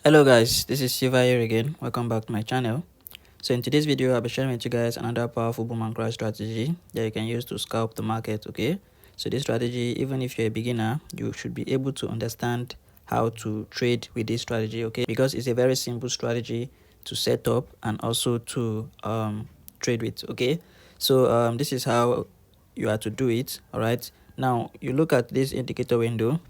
Hello guys, this is Siva here again. Welcome back to my channel. So in today's video, I'll be sharing with you guys another powerful boom and crash strategy that you can use to scalp the market. Okay, so this strategy, even if you're a beginner, you should be able to understand how to trade with this strategy. Okay, because it's a very simple strategy to set up and also to trade with. Okay, so this is how you are to do it. All right, now you look at this indicator window.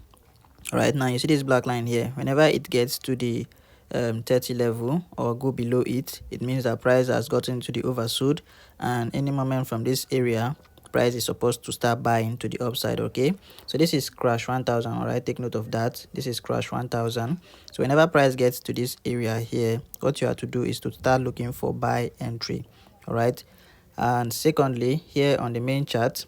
Right now you see this black line here. Whenever it gets to the 30 level or go below it, it means that price has gotten to the oversold, and any moment from this area price is supposed to start buying to the upside. Okay, so this is crash 1000. All right, take note of that. This is crash 1000. So whenever price gets to this area here, what you have to do is to start looking for buy entry. All right, and secondly, here on the main chart,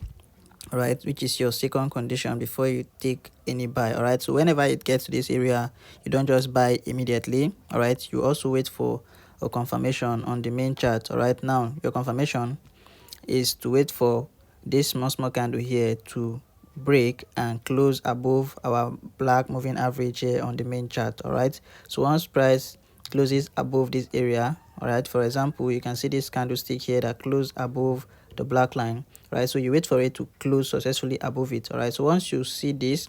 all right, which is your second condition before you take any buy. All right, so whenever it gets to this area, you don't just buy immediately. All right, you also wait for a confirmation on the main chart. All right, now your confirmation is to wait for this small candle here to break and close above our black moving average here on the main chart. All right, so once price closes above this area, all right, for example, you can see this candlestick here that closed above the black line, right? So you wait for it to close successfully above it. All right, so once you see this,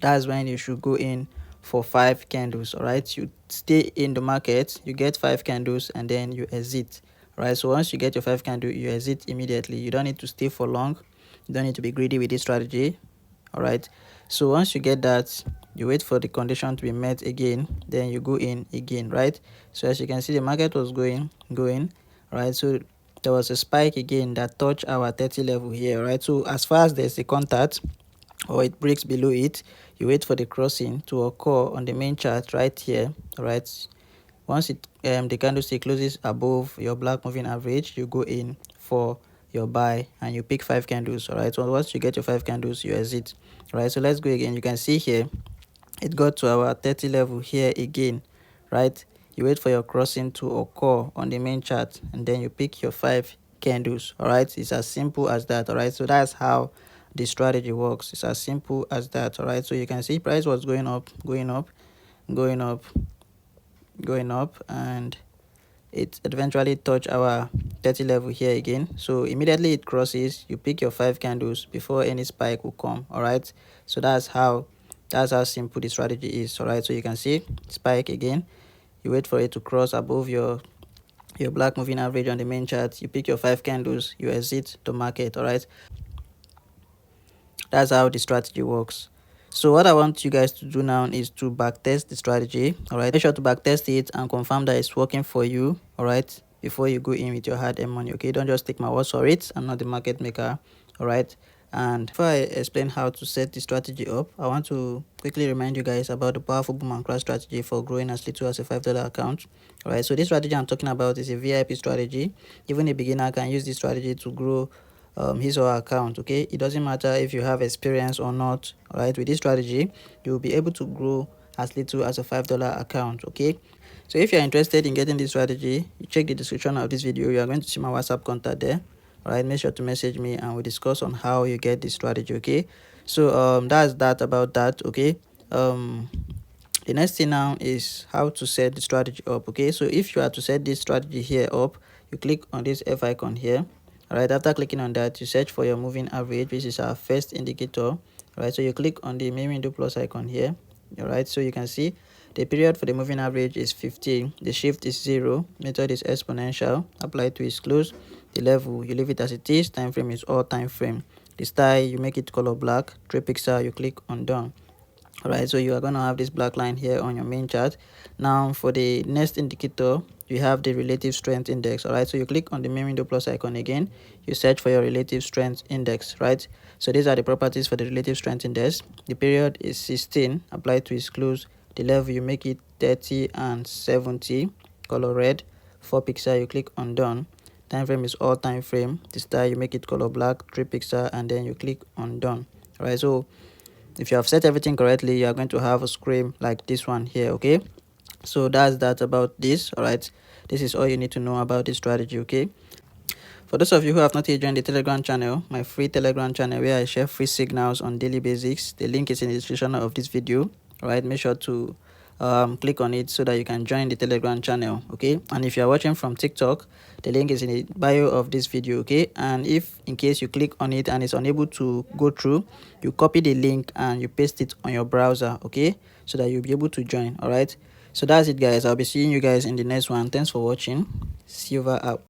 that's when you should go in for 5 candles. All right, you stay in the market, you get 5 candles, and then you exit. All right, so once you get your 5 candle, you exit immediately. You don't need to stay for long. You don't need to be greedy with this strategy. All right, so once you get that, you wait for the condition to be met again, then you go in again. Right, so as you can see, the market was going. All right, so there was a spike again that touched our 30 level here. Right, so as far as there's a contact or it breaks below it, you wait for the crossing to occur on the main chart right here. All right, once it the candlestick closes above your black moving average, you go in for your buy and you pick 5 candles. All right, so once you get your 5 candles, you exit. All right, so let's go again. You can see here it got to our 30 level here again. Right, you wait for your crossing to occur on the main chart and then you pick your 5 candles. All right, it's as simple as that. All right, so that's how the strategy works. It's as simple as that. All right, so you can see price was going up, going up, and it eventually touched our 30 level here again. So immediately it crosses, you pick your 5 candles before any spike will come. All right, so that's how simple the strategy is. All right, so you can see spike again, you wait for it to cross above your black moving average on the main chart, you pick your 5 candles, you exit the market. All right, that's how the strategy works. So what I want you guys to do now is to backtest the strategy. All right, make sure to backtest it and confirm that it's working for you. All right, before you go in with your hard-earned money. Okay, don't just take my word for it. I'm not the market maker. All right, and before I explain how to set the strategy up, I want to quickly remind you guys about the powerful boom and crash strategy for growing as little as a $5 account. All right, so this strategy I'm talking about is a VIP strategy. Even a beginner can use this strategy to grow his or her account. Okay, it doesn't matter if you have experience or not. All right, with this strategy you'll be able to grow as little as a $5 account. Okay, so if you're interested in getting this strategy, you check the description of this video. You are going to see my WhatsApp contact there. All right, make sure to message me and we'll discuss on how you get this strategy. Okay, so that's that about that. Okay, the next thing now is how to set the strategy up. Okay, so if you are to set this strategy here up, you click on this F icon here. All right, after clicking on that, you search for your moving average, which is our first indicator. All right, so you click on the main window plus icon here. All right, so you can see the period for the moving average is 15, the shift is 0, method is exponential, apply to is close, the level you leave it as it is, time frame is all time frame, the style you make it color black, 3 pixel you click on done. All right, so you are going to have this black line here on your main chart. Now for the next indicator, you have the relative strength index. All right, so you click on the main window plus icon again, you search for your relative strength index. Right, so these are the properties for the relative strength index. The period is 16, apply to is close, the level you make it 30 and 70, color red, 4 pixel you click on done, time frame is all time frame, the style you make it color black, 3 pixel, and then you click on done. All right, so if you have set everything correctly, you are going to have a screen like this one here. Okay, so that's that about this. All right, this is all you need to know about this strategy. Okay, for those of you who have not yet joined the Telegram channel, my free Telegram channel where I share free signals on daily basics, the link is in the description of this video. All right, make sure to click on it so that you can join the Telegram channel. Okay, and if you are watching from TikTok, the link is in the bio of this video. Okay, and if in case you click on it and it's unable to go through, you copy the link and you paste it on your browser. Okay, so that you'll be able to join. All right, so that's it, guys. I'll be seeing you guys in the next one. Thanks for watching. Silver out.